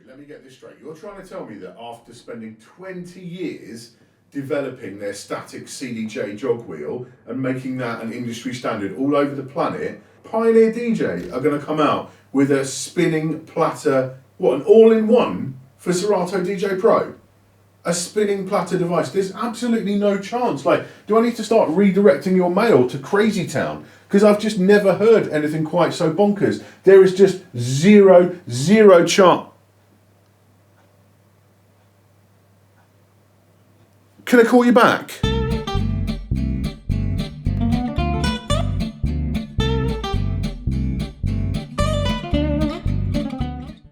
let me get this straight. You're trying to tell me that after spending 20 years developing their static CDJ jog wheel and making that an industry standard all over the planet, Pioneer DJ are going to come out with a spinning platter, what, an all-in-one for Serato DJ Pro? A spinning platter device. There's absolutely no chance. Like, do I need to start redirecting your mail to Crazy Town? Because I've just never heard anything quite so bonkers. There is just zero chance. Can I call you back?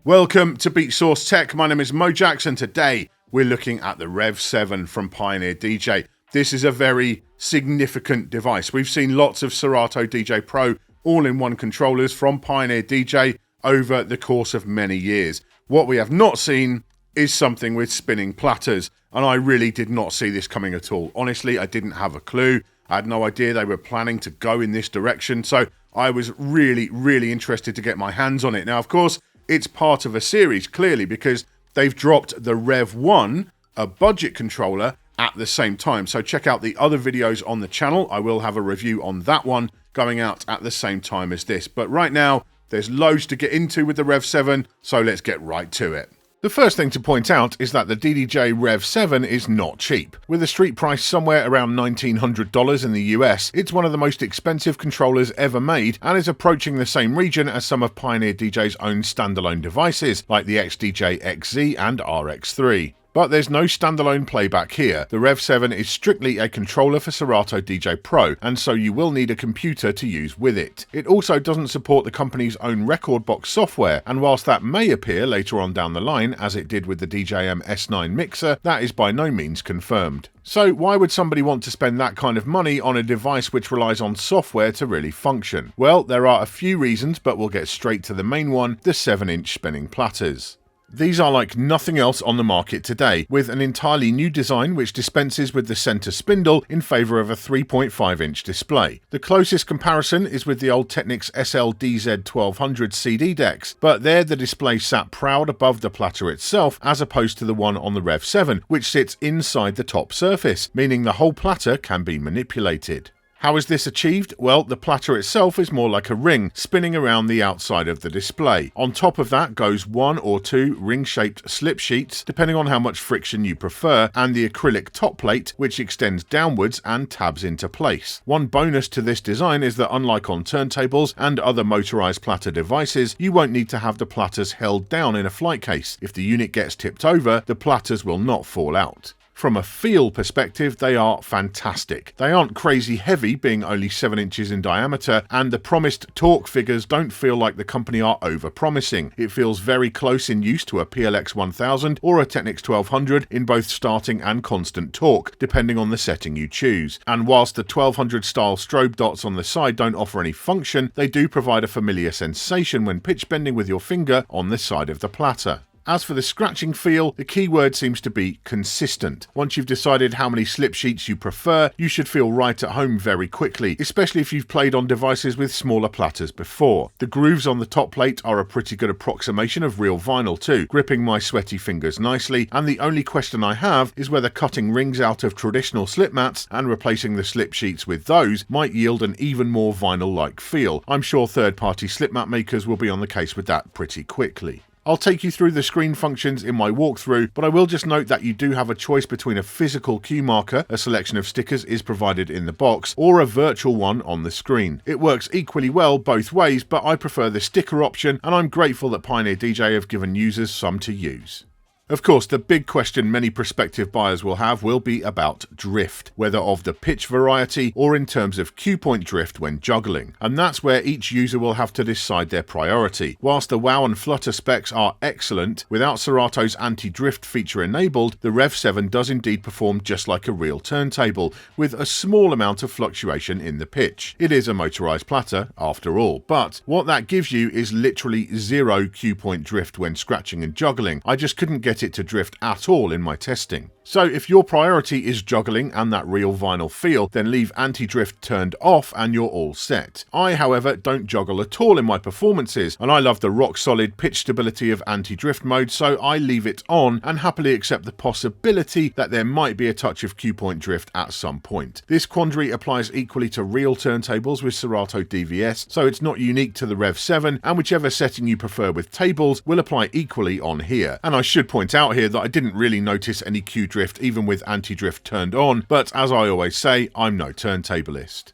Welcome to Beatsource Tech. My name is Mojaxx, and today we're looking at the REV7 from Pioneer DJ. This is a very significant device. We've seen lots of Serato DJ Pro all-in-one controllers from Pioneer DJ over the course of many years. What we have not seen is something with spinning platters, and I really did not see this coming at all. Honestly, I didn't have a clue. I had no idea they were planning to go in this direction, so I was really interested to get my hands on it. Now, of course, it's part of a series, clearly, because they've dropped the REV1, a budget controller, at the same time. So check out the other videos on the channel. I will have a review on that one going out at the same time as this. But right now, there's loads to get into with the REV7, so let's get right to it. The first thing to point out is that the DDJ-REV7 is not cheap. With a street price somewhere around $1,900 in the US, it's one of the most expensive controllers ever made and is approaching the same region as some of Pioneer DJ's own standalone devices, like the XDJ-XZ and RX3. But there's no standalone playback here. The REV7 is strictly a controller for Serato DJ Pro, and so you will need a computer to use with it. It also doesn't support the company's own record box software, and whilst that may appear later on down the line, as it did with the DJM S9 mixer, that is by no means confirmed. So why would somebody want to spend that kind of money on a device which relies on software to really function? Well, there are a few reasons, but we'll get straight to the main one, the 7-inch spinning platters. These are like nothing else on the market today, with an entirely new design which dispenses with the center spindle in favour of a 3.5-inch display. The closest comparison is with the old Technics SL-DZ1200 CD decks, but there the display sat proud above the platter itself as opposed to the one on the REV7, which sits inside the top surface, meaning the whole platter can be manipulated. How is this achieved? Well, the platter itself is more like a ring, spinning around the outside of the display. On top of that goes one or two ring-shaped slip sheets, depending on how much friction you prefer, and the acrylic top plate, which extends downwards and tabs into place. One bonus to this design is that unlike on turntables and other motorized platter devices, you won't need to have the platters held down in a flight case. If the unit gets tipped over, the platters will not fall out. From a feel perspective, they are fantastic. They aren't crazy heavy, being only 7 inches in diameter, and the promised torque figures don't feel like the company are over-promising. It feels very close in use to a PLX 1000 or a Technics 1200 in both starting and constant torque, depending on the setting you choose. And whilst the 1200 style strobe dots on the side don't offer any function, they do provide a familiar sensation when pitch bending with your finger on the side of the platter. As for the scratching feel, the key word seems to be consistent. Once you've decided how many slip sheets you prefer, you should feel right at home very quickly, especially if you've played on devices with smaller platters before. The grooves on the top plate are a pretty good approximation of real vinyl too, gripping my sweaty fingers nicely, and the only question I have is whether cutting rings out of traditional slip mats and replacing the slip sheets with those might yield an even more vinyl-like feel. I'm sure third-party slip mat makers will be on the case with that pretty quickly. I'll take you through the screen functions in my walkthrough, but I will just note that you do have a choice between a physical cue marker, a selection of stickers is provided in the box, or a virtual one on the screen. It works equally well both ways, but I prefer the sticker option, and I'm grateful that Pioneer DJ have given users some to use. Of course, the big question many prospective buyers will have will be about drift, whether of the pitch variety or in terms of cue point drift when juggling. And that's where each user will have to decide their priority. Whilst the wow and flutter specs are excellent, without Serato's anti-drift feature enabled, the REV7 does indeed perform just like a real turntable, with a small amount of fluctuation in the pitch. It is a motorized platter, after all, but what that gives you is literally zero cue point drift when scratching and juggling. I just couldn't get it to drift at all in my testing. So if your priority is juggling and that real vinyl feel, then leave anti-drift turned off and you're all set. I, however, don't juggle at all in my performances, and I love the rock-solid pitch stability of anti-drift mode, so I leave it on and happily accept the possibility that there might be a touch of cue point drift at some point. This quandary applies equally to real turntables with Serato DVS, so it's not unique to the REV7, and whichever setting you prefer with tables will apply equally on here. And I should point out here that I didn't really notice any cue drift even with anti-drift turned on, but as I always say, I'm no turntablist.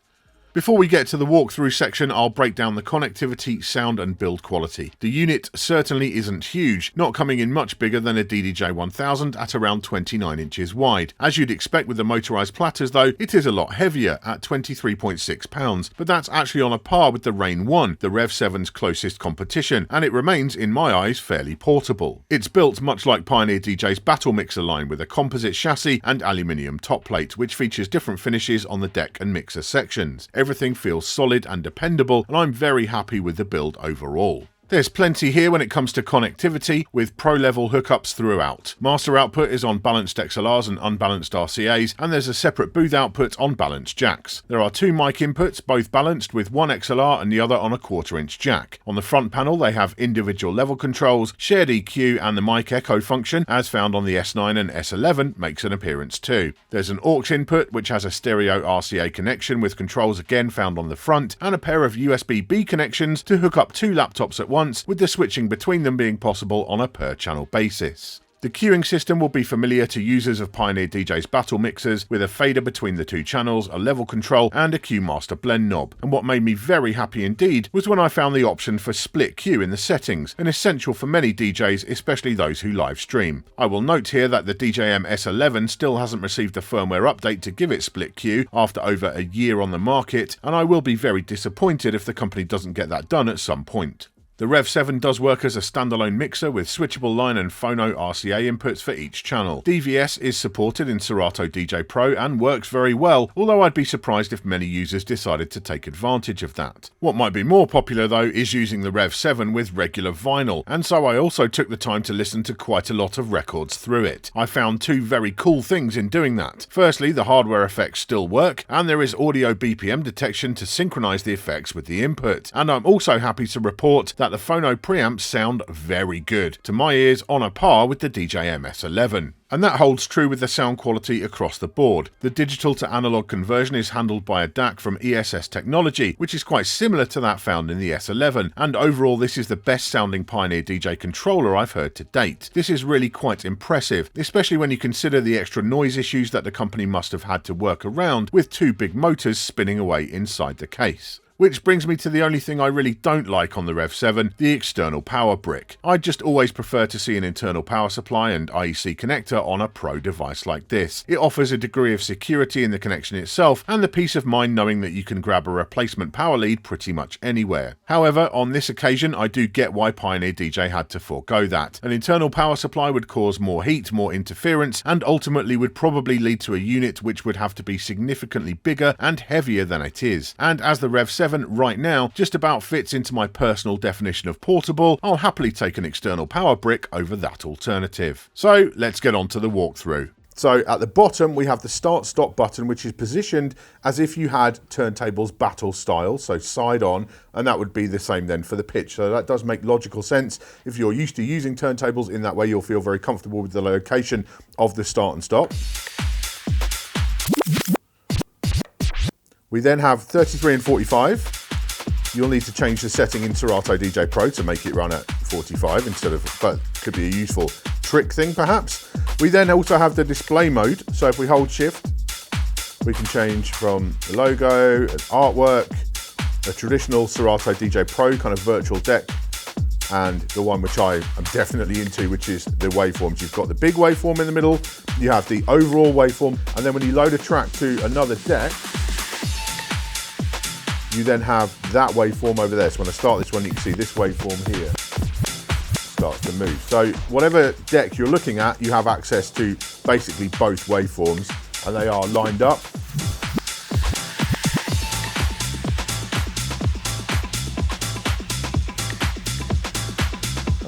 Before we get to the walkthrough section, I'll break down the connectivity, sound and build quality. The unit certainly isn't huge, not coming in much bigger than a DDJ-1000 at around 29 inches wide. As you'd expect with the motorised Platters though, it is a lot heavier at 23.6 pounds, but that's actually on a par with the Rain 1, the REV7's closest competition, and it remains, in my eyes, fairly portable. It's built much like Pioneer DJ's Battle Mixer line with a composite chassis and aluminium top plate, which features different finishes on the deck and mixer sections. Everything feels solid and dependable, and I'm very happy with the build overall. There's plenty here when it comes to connectivity, with pro-level hookups throughout. Master output is on balanced XLRs and unbalanced RCAs, and there's a separate booth output on balanced jacks. There are two mic inputs, both balanced, with one XLR and the other on a 1/4 inch jack. On the front panel they have individual level controls, shared EQ, and the mic echo function, as found on the S9 and S11, makes an appearance too. There's an aux input which has a stereo RCA connection with controls again found on the front, and a pair of USB-B connections to hook up two laptops at once, with the switching between them being possible on a per channel basis. The queuing system will be familiar to users of Pioneer DJ's battle mixers, with a fader between the two channels, a level control and a Q Master blend knob. And what made me very happy indeed was when I found the option for split queue in the settings, an essential for many DJs, especially those who live stream. I will note here that the DJM S11 still hasn't received a firmware update to give it split queue after over a year on the market, and I will be very disappointed if the company doesn't get that done at some point. The REV7 does work as a standalone mixer with switchable line and phono RCA inputs for each channel. DVS is supported in Serato DJ Pro and works very well, although I'd be surprised if many users decided to take advantage of that. What might be more popular though is using the REV7 with regular vinyl, and so I also took the time to listen to quite a lot of records through it. I found two very cool things in doing that. Firstly, the hardware effects still work, and there is audio BPM detection to synchronise the effects with the input. And I'm also happy to report that the phono preamps sound very good, to my ears on a par with the DJM S11. And that holds true with the sound quality across the board. The digital to analog conversion is handled by a DAC from ESS Technology, which is quite similar to that found in the S11, and overall this is the best sounding Pioneer DJ controller I've heard to date. This is really quite impressive, especially when you consider the extra noise issues that the company must have had to work around with two big motors spinning away inside the case. Which brings me to the only thing I really don't like on the REV7, the external power brick. I'd just always prefer to see an internal power supply and IEC connector on a pro device like this. It offers a degree of security in the connection itself and the peace of mind knowing that you can grab a replacement power lead pretty much anywhere. However, on this occasion I do get why Pioneer DJ had to forego that. An internal power supply would cause more heat, more interference, and ultimately would probably lead to a unit which would have to be significantly bigger and heavier than it is. And as the REV7 right now just about fits into my personal definition of portable, I'll happily take an external power brick over that alternative. So let's get on to the walkthrough. So at the bottom we have the start stop button, which is positioned as if you had turntables battle style, so side on, and that would be the same then for the pitch. So that does make logical sense. If you're used to using turntables in that way, you'll feel very comfortable with the location of the start and stop. We then have 33 and 45. You'll need to change the setting in Serato DJ Pro to make it run at 45 instead of, but could be a useful trick thing perhaps. We then also have the display mode. So if we hold shift, we can change from the logo, an artwork, a traditional Serato DJ Pro kind of virtual deck, and the one which I am definitely into, which is the waveforms. You've got the big waveform in the middle, you have the overall waveform, and then when you load a track to another deck, you then have that waveform over there. So when I start this one, you can see this waveform here starts to move. So whatever deck you're looking at, you have access to basically both waveforms, and they are lined up.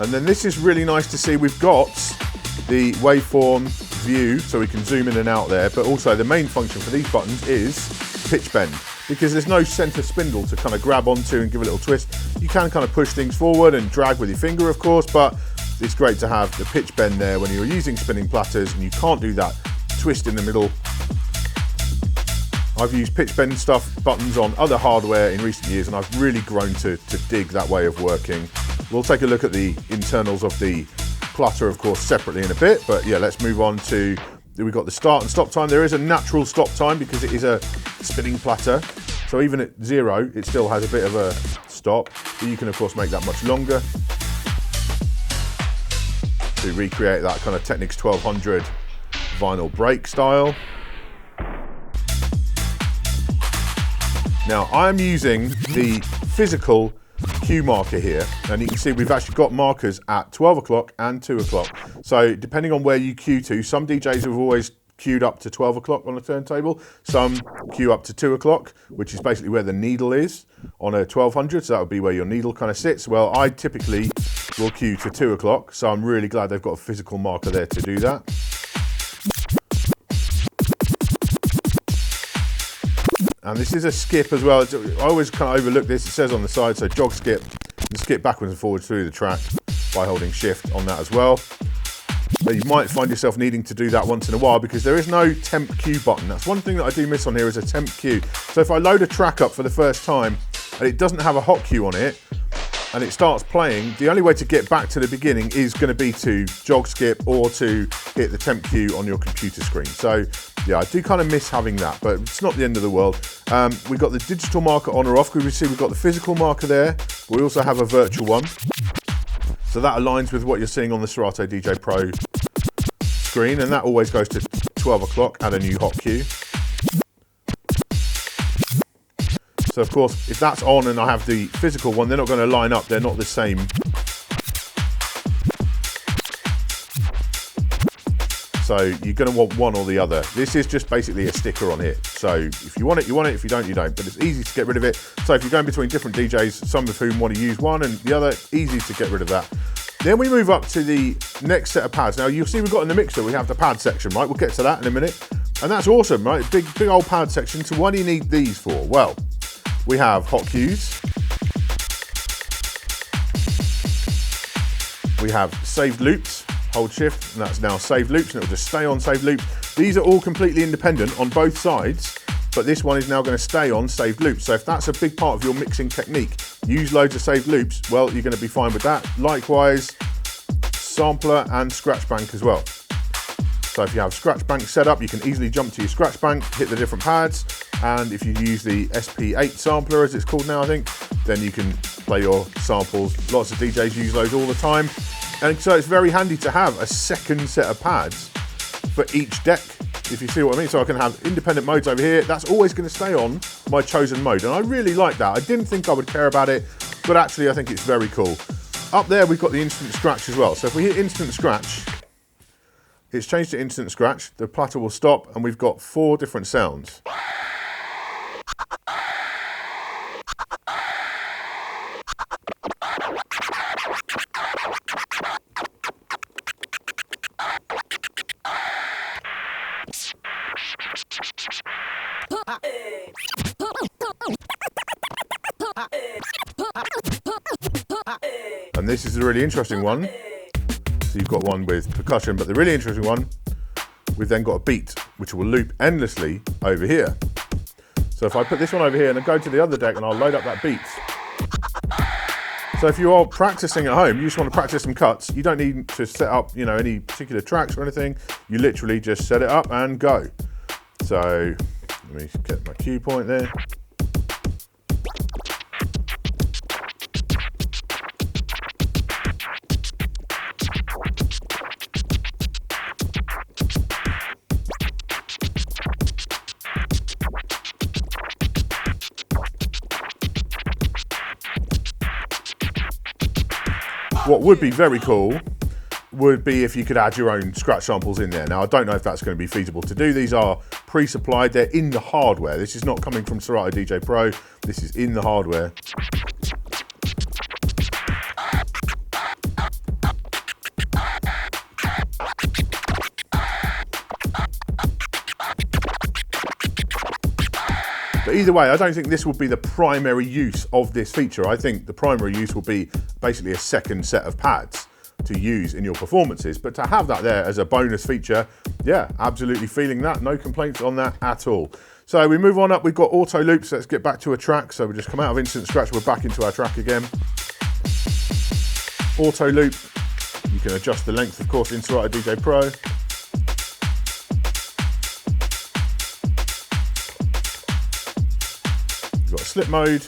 And then this is really nice to see. We've got the waveform view so we can zoom in and out there, but also the main function for these buttons is pitch bend, because there's no center spindle to kind of grab onto and give a little twist. You can kind of push things forward and drag with your finger, of course, but it's great to have the pitch bend there when you're using spinning platters and you can't do that twist in the middle. I've used pitch bend buttons on other hardware in recent years, and I've really grown to dig that way of working. We'll take a look at the internals of the platter, of course, separately in a bit, but yeah, let's move on to, we've got the start and stop time. There is a natural stop time because it is a spinning platter, so even at 0 it still has a bit of a stop, but you can of course make that much longer to recreate that kind of Technics 1200 vinyl break style. Now I'm using the physical cue marker here, and you can see we've actually got markers at 12 o'clock and 2 o'clock. So depending on where you cue to, some DJs have always queued up to 12 o'clock on a turntable, some queue up to 2 o'clock, which is basically where the needle is on a 1200, so that would be where your needle kind of sits. Well, I typically will queue to 2 o'clock, so I'm really glad they've got a physical marker there to do that. And this is a skip as well. I always kind of overlook this. It says on the side, so jog skip, and skip backwards and forwards through the track by holding shift on that as well. But you might find yourself needing to do that once in a while because there is no temp cue button. That's one thing that I do miss on here, is a temp cue. So if I load a track up for the first time and it doesn't have a hot cue on it and it starts playing, the only way to get back to the beginning is going to be to jog skip or to hit the temp cue on your computer screen. So yeah, I do kind of miss having that, but it's not the end of the world. We've got the digital marker on or off. We see we've got the physical marker there. We also have a virtual one. So that aligns with what you're seeing on the Serato DJ Pro screen, and that always goes to 12 o'clock at a new hot cue. So of course, if that's on and I have the physical one, they're not going to line up. They're not the same. So you're going to want one or the other. This is just basically a sticker on here. So if you want it, you want it. If you don't, you don't. But it's easy to get rid of it. So if you're going between different DJs, some of whom want to use one and the other, easy to get rid of that. Then we move up to the next set of pads. Now you'll see we've got in the mixer, we have the pad section, right? We'll get to that in a minute. And that's awesome, right? Big old pad section. So what do you need these for? Well, we have hot cues. We have saved loops. Hold shift, and that's now saved loops, and it'll just stay on saved loops. These are all completely independent on both sides, but this one is now going to stay on saved loops. So if that's a big part of your mixing technique, use loads of saved loops, well, you're going to be fine with that. Likewise, sampler and scratch bank as well. So if you have scratch bank set up, you can easily jump to your scratch bank, hit the different pads, and if you use the SP8 sampler, as it's called now, I think, then you can play your samples. Lots of DJs use those all the time. And so it's very handy to have a second set of pads for each deck, if you see what I mean. So I can have independent modes over here. That's always going to stay on my chosen mode. And I really like that. I didn't think I would care about it, but actually I think it's very cool. Up there, we've got the instant scratch as well. So if we hit instant scratch, it's changed to instant scratch. The platter will stop, and we've got 4 different sounds. And this is a really interesting one. So you've got one with percussion, but the really interesting one, we've then got a beat, which will loop endlessly over here. So if I put this one over here and then go to the other deck and I'll load up that beat. So if you are practicing at home, you just want to practice some cuts, you don't need to set up, you know, any particular tracks or anything. You literally just set it up and go. So let me get my cue point there. What would be very cool would be if you could add your own scratch samples in there. Now, I don't know if that's going to be feasible to do. These are pre-supplied, they're in the hardware. This is not coming from Serato DJ Pro, this is in the hardware. But either way, I don't think this will be the primary use of this feature. I think the primary use will be basically a second set of pads to use in your performances. But to have that there as a bonus feature, yeah, absolutely feeling that. No complaints on that at all. So we move on up, we've got auto loops. Let's get back to a track. So we just come out of instant scratch, we're back into our track again. Auto loop, you can adjust the length, of course, in Serato DJ Pro. You've got a slip mode.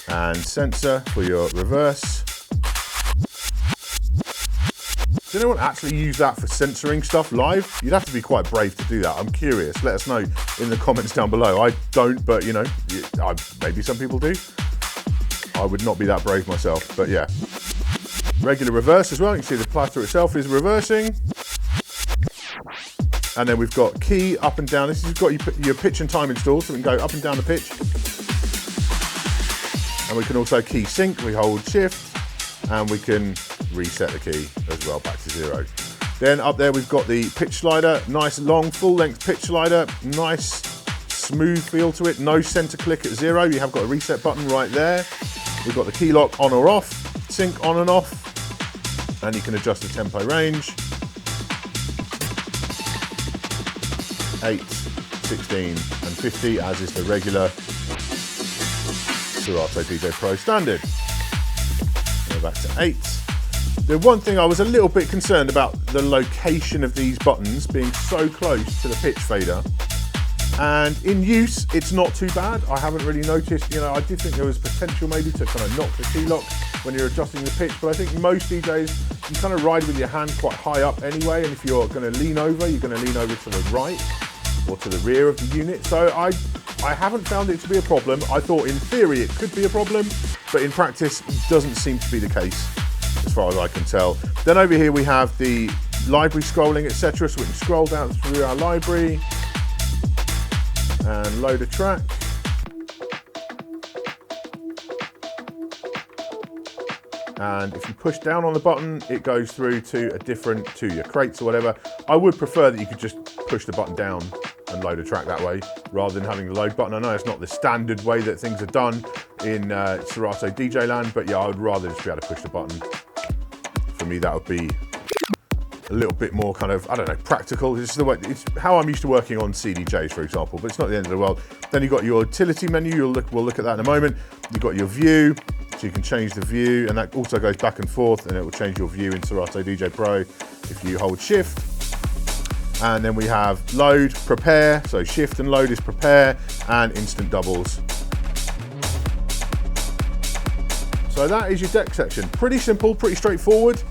And sensor for your reverse. Does anyone actually use that for censoring stuff live? You'd have to be quite brave to do that. I'm curious. Let us know in the comments down below. I don't, but you know, maybe some people do. I would not be that brave myself, but yeah. Regular reverse as well. You can see the platter itself is reversing. And then we've got key up and down. This is, you've got your pitch and time installed, so we can go up and down the pitch. And we can also key sync. We hold shift and we can reset the key as well back to 0. Then up there we've got the pitch slider, nice long full length pitch slider, nice smooth feel to it, no center click at 0. You have got a reset button right there. We've got the key lock on or off, sync on and off, and you can adjust the tempo range. 8, 16 and 50 as is the regular Serato DJ Pro standard. Go back to 8. The one thing I was a little bit concerned about the location of these buttons being so close to the pitch fader. And in use, it's not too bad. I haven't really noticed, you know, I did think there was potential maybe to kind of knock the key lock when you're adjusting the pitch, but I think most DJs, you kind of ride with your hand quite high up anyway, and if you're going to lean over, you're going to lean over to the right or to the rear of the unit. So I haven't found it to be a problem. I thought in theory it could be a problem, but in practice it doesn't seem to be the case as far as I can tell. Then over here we have the library scrolling, etc. So we can scroll down through our library and load a track. And if you push down on the button, it goes through to your crates or whatever. I would prefer that you could just push the button down and load a track that way, rather than having the load button. I know it's not the standard way that things are done in Serato DJ land, but yeah, I would rather just be able to push the button. For me, that would be a little bit more kind of, I don't know, practical. It's how I'm used to working on CDJs, for example, but it's not the end of the world. Then you've got your utility menu. We'll look at that in a moment. You've got your view, so you can change the view, and that also goes back and forth, and it will change your view in Serato DJ Pro if you hold shift. And then we have load, prepare, so shift and load is prepare, and instant doubles. So that is your deck section. Pretty simple, pretty straightforward,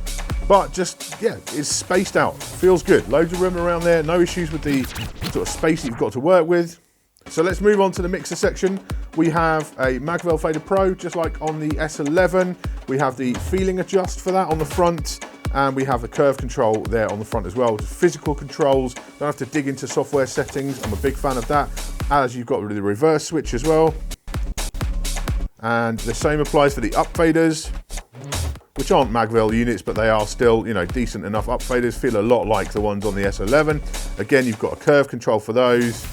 but just, yeah, it's spaced out. Feels good. Loads of room around there. No issues with the sort of space that you've got to work with. So let's move on to the mixer section. We have a Magvel Fader Pro, just like on the S11. We have the feeling adjust for that on the front, and we have the curve control there on the front as well. Just physical controls, don't have to dig into software settings. I'm a big fan of that, as you've got the reverse switch as well. And the same applies for the up faders, which aren't Magvel units, but they are still, you know, decent enough up faders. Feel a lot like the ones on the S11. Again, you've got a curve control for those,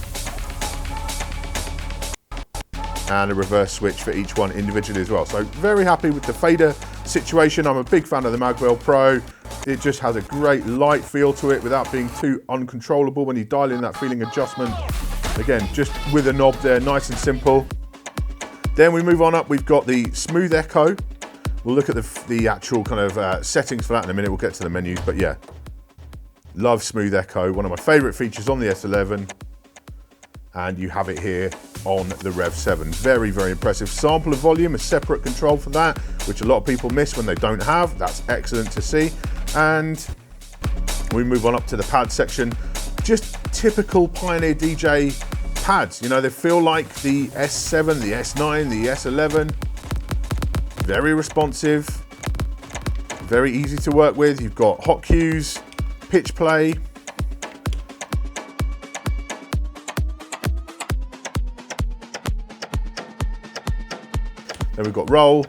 and a reverse switch for each one individually as well. So very happy with the fader situation. I'm a big fan of the Magvel Pro. It just has a great light feel to it without being too uncontrollable when you dial in that feeling adjustment. Again, just with a knob there, nice and simple. Then we move on up, we've got the smooth echo. We'll look at the actual kind of settings for that in a minute. We'll get to the menus, but yeah, love smooth echo. One of my favorite features on the S11. And you have it here on the REV7. Very, very impressive. Sampler volume, a separate control for that, which a lot of people miss when they don't have. That's excellent to see. And we move on up to the pad section. Just typical Pioneer DJ pads. You know, they feel like the S7, the S9, the S11. Very responsive, very easy to work with. You've got hot cues, pitch play. Then we've got roll,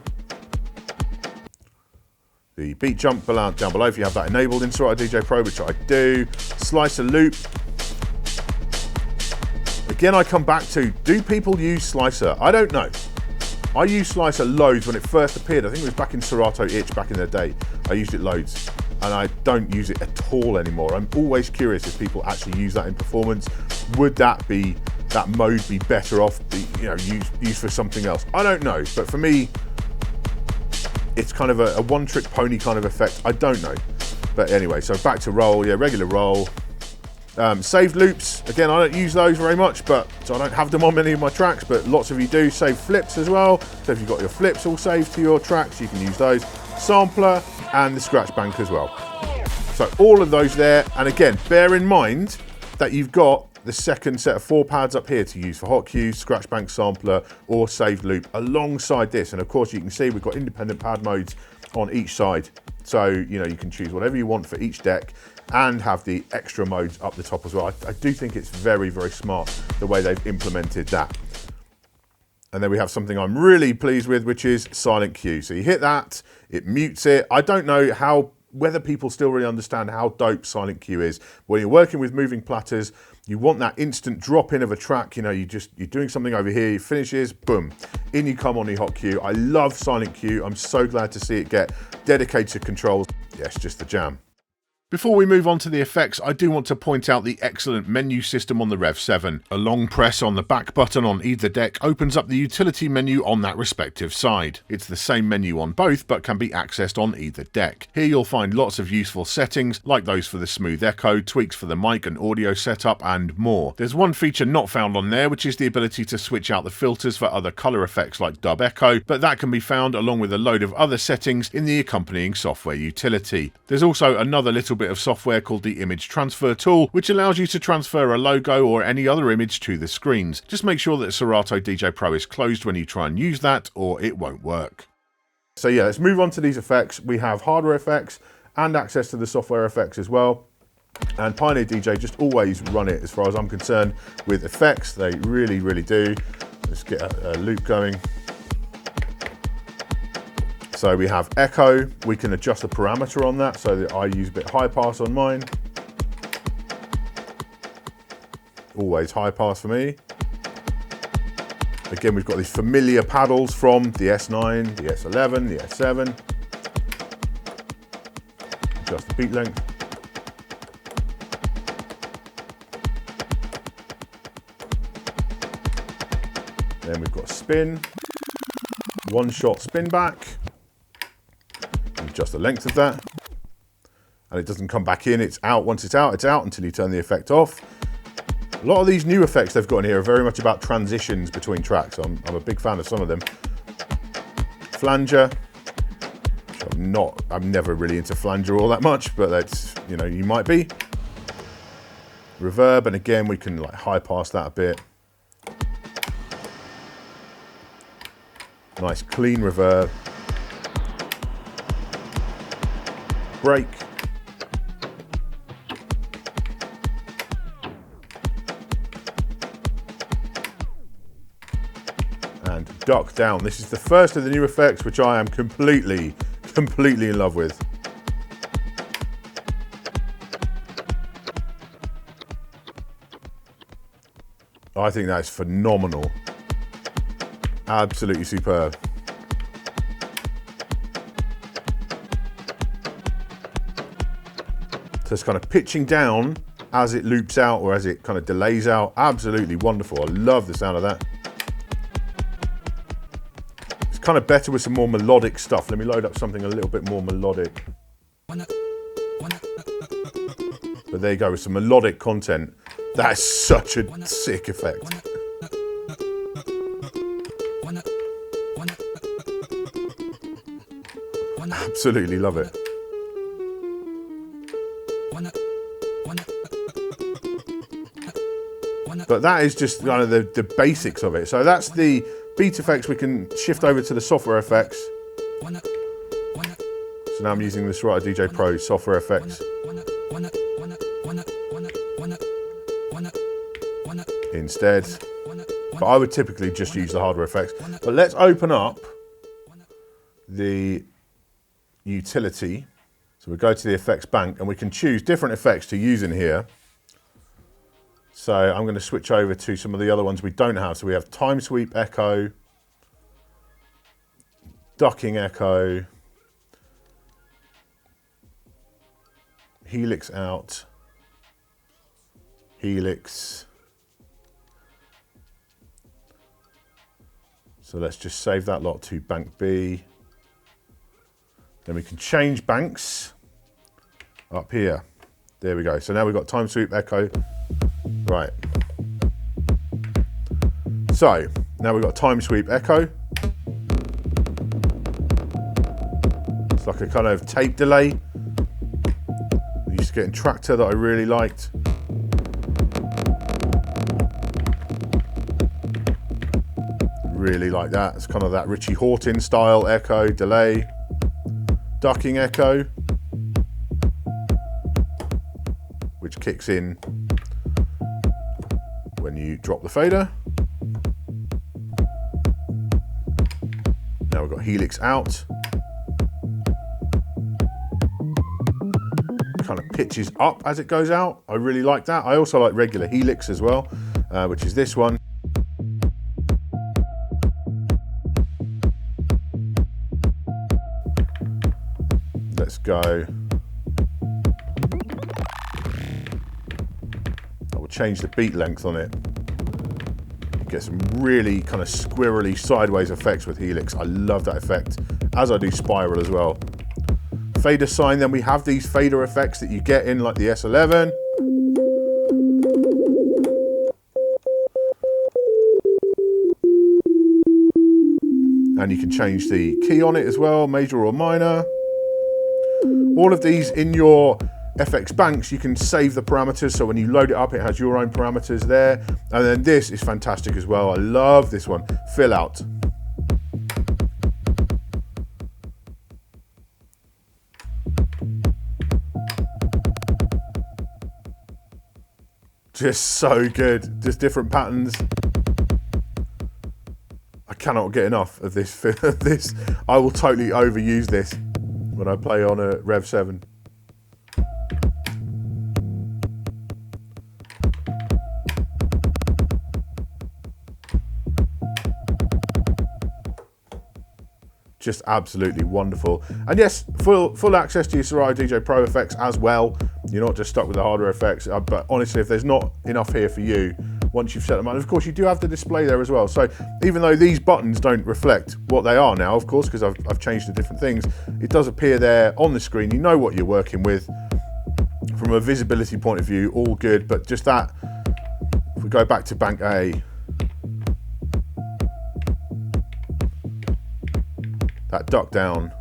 the beat jump down below if you have that enabled in Serato DJ Pro, which I do. Slicer loop. Again, I come back to, do people use Slicer? I don't know. I used Slicer loads when it first appeared. I think it was back in Serato Itch back in the day. I used it loads, and I don't use it at all anymore. I'm always curious if people actually use that in performance. Would that mode be better off, used for something else? I don't know, but for me, it's kind of a one-trick pony kind of effect. I don't know. But anyway, so back to roll, yeah, regular roll. Saved loops, again, I don't use those very much, so I don't have them on many of my tracks, but lots of you do. Save flips as well. So if you've got your flips all saved to your tracks, you can use those. Sampler and the scratch bank as well. So all of those there, and again, bear in mind that you've got the second set of 4 pads up here to use for hot cues, scratch bank, sampler, or saved loop alongside this. And of course, you can see we've got independent pad modes on each side. So, you can choose whatever you want for each deck and have the extra modes up the top as well. I do think it's very, very smart the way they've implemented that. And then we have something I'm really pleased with, which is silent cue. So you hit that, it mutes it. I don't know whether people still really understand how dope silent cue is. When you're working with moving platters, you want that instant drop in of a track. You're doing something over here, it finishes, boom, in you come on the hot cue. I love silent cue. I'm so glad to see it get dedicated controls. Yes, just the jam. Before we move on to the effects, I do want to point out the excellent menu system on the REV7. A long press on the back button on either deck opens up the utility menu on that respective side. It's the same menu on both, but can be accessed on either deck. Here you'll find lots of useful settings, like those for the smooth echo, tweaks for the mic and audio setup, and more. There's one feature not found on there, which is the ability to switch out the filters for other colour effects like dub echo, but that can be found along with a load of other settings in the accompanying software utility. There's also another little bit of software called the image transfer tool, which allows you to transfer a logo or any other image to the screens. Just make sure that Serato DJ Pro is closed when you try and use that, or it won't work. So yeah, let's move on to these effects. We have hardware effects and access to the software effects as well. And Pioneer DJ just always run it, as far as I'm concerned, with effects. They really, really do. Let's get a loop going. So we have echo. We can adjust the parameter on that so that I use a bit high pass on mine. Always high pass for me. Again, we've got these familiar paddles from the S9, the S11, the S7. Adjust the beat length. Then we've got spin, one shot spin back. Adjust the length of that. And it doesn't come back in, it's out. Once it's out until you turn the effect off. A lot of these new effects they've got in here are very much about transitions between tracks. I'm a big fan of some of them. Flanger. I'm never really into flanger all that much, but that's, you might be. Reverb, and again, we can like high pass that a bit. Nice clean reverb. Break. And duck down. This is the first of the new effects, which I am completely in love with. I think that's phenomenal. Absolutely superb. So it's kind of pitching down as it loops out or as it kind of delays out. Absolutely wonderful. I love the sound of that. It's kind of better with some more melodic stuff. Let me load up something a little bit more melodic. But there you go, with some melodic content. That is such a sick effect. Absolutely love it. But that is just kind of the basics of it. So that's the beat effects. We can shift over to the software effects. So now I'm using the Serato DJ Pro software effects. Instead. But I would typically just use the hardware effects. But let's open up the utility. So we go to the effects bank and we can choose different effects to use in here. So I'm going to switch over to some of the other ones we don't have. So we have time sweep echo, ducking echo, helix out, helix. So let's just save that lot to bank B. Then we can change banks up here. There we go. So now we've got time sweep echo. Right. So now we've got time sweep echo. It's like a kind of tape delay. I used to get in Tractor that I really liked. Really like that. It's kind of that Richie Hawtin style echo delay. Ducking echo, which kicks in when you drop the fader. Now we've got helix out. Kind of pitches up as it goes out. I really like that. I also like regular helix as well, which is this one. Let's go. I will change the beat length on it. Get some really kind of squirrely sideways effects with helix. I love that effect, as I do spiral as well. Fader sign, then we have these fader effects that you get in like the S11. And you can change the key on it as well, major or minor. All of these in your FX banks, you can save the parameters. So when you load it up, it has your own parameters there. And then this is fantastic as well. I love this one, fill out. Just so good, just different patterns. I cannot get enough of this. This, I will totally overuse this when I play on a Rev7. Just absolutely wonderful. And yes, full access to your Serato DJ Pro effects as well. You're not just stuck with the hardware effects, but honestly, if there's not enough here for you, once you've set them up, and of course you do have the display there as well. So even though these buttons don't reflect what they are now, of course, because I've changed the different things, it does appear there on the screen. You know what you're working with. From a visibility point of view, all good, but just that, if we go back to bank A, that duck down,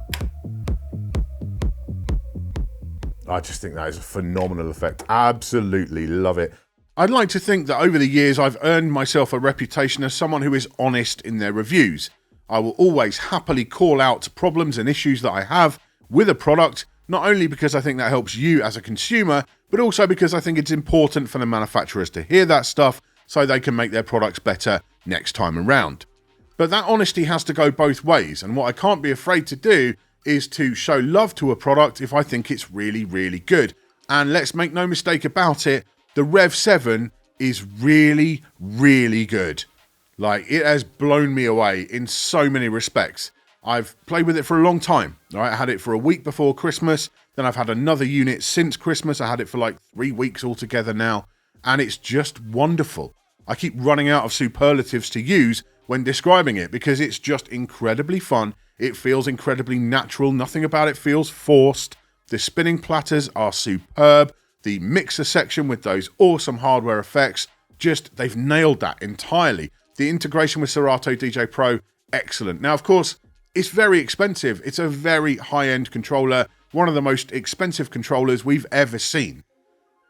I just think that is a phenomenal effect. Absolutely love it. I'd like to think that over the years I've earned myself a reputation as someone who is honest in their reviews. I will always happily call out problems and issues that I have with a product, not only because I think that helps you as a consumer, but also because I think it's important for the manufacturers to hear that stuff so they can make their products better next time around. But that honesty has to go both ways, and what I can't be afraid to do is to show love to a product if I think it's really, really good. And let's make no mistake about it, the Rev7 is really, really good. Like, it has blown me away in so many respects. I've played with it for a long time. All right, I had it for a week before Christmas. Then I've had another unit since Christmas. I had it for like 3 weeks altogether now. And it's just wonderful. I keep running out of superlatives to use when describing it because it's just incredibly fun. It feels incredibly natural. Nothing about it feels forced. The spinning platters are superb. The mixer section with those awesome hardware effects, just, they've nailed that entirely. The integration with Serato DJ Pro, excellent. Now, of course, it's very expensive. It's a very high-end controller, one of the most expensive controllers we've ever seen.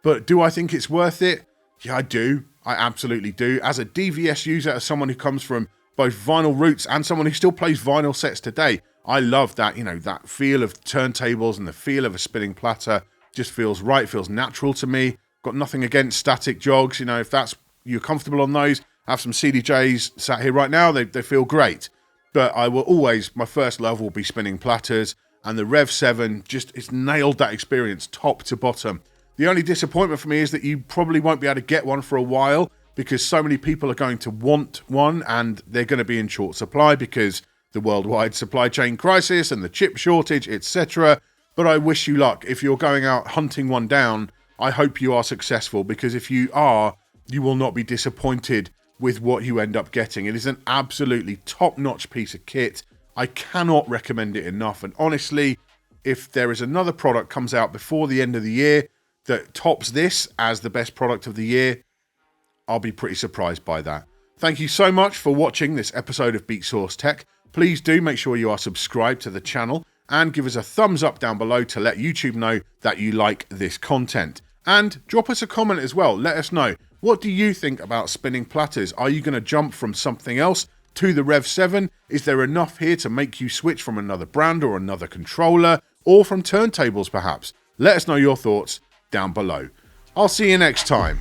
But do I think it's worth it? Yeah, I do. I absolutely do. As a DVS user, as someone who comes from both vinyl roots and someone who still plays vinyl sets today, I love that, you know, that feel of turntables and the feel of a spinning platter. Just feels right, feels natural to me. Got nothing against static jogs, you know, if that's, you're comfortable on those. I have some CDJs sat here right now, they feel great. But I will always, my first love will be spinning platters. and the REV7 it's nailed that experience top to bottom. The only disappointment for me is that you probably won't be able to get one for a while, because so many people are going to want one and they're going to be in short supply because the worldwide supply chain crisis and the chip shortage, etc. But I wish you luck. If you're going out hunting one down, I hope you are successful, because if you are, you will not be disappointed with what you end up getting. It is an absolutely top-notch piece of kit. I cannot recommend it enough. And honestly, if there is another product comes out before the end of the year that tops this as the best product of the year, I'll be pretty surprised by that. Thank you so much for watching this episode of Beatsource Tech. Please do make sure you are subscribed to the channel and give us a thumbs up down below to let YouTube know that you like this content. And drop us a comment as well. Let us know, what do you think about spinning platters? Are you going to jump from something else to the REV7? Is there enough here to make you switch from another brand or another controller, or from turntables perhaps? Let us know your thoughts down below. I'll see you next time.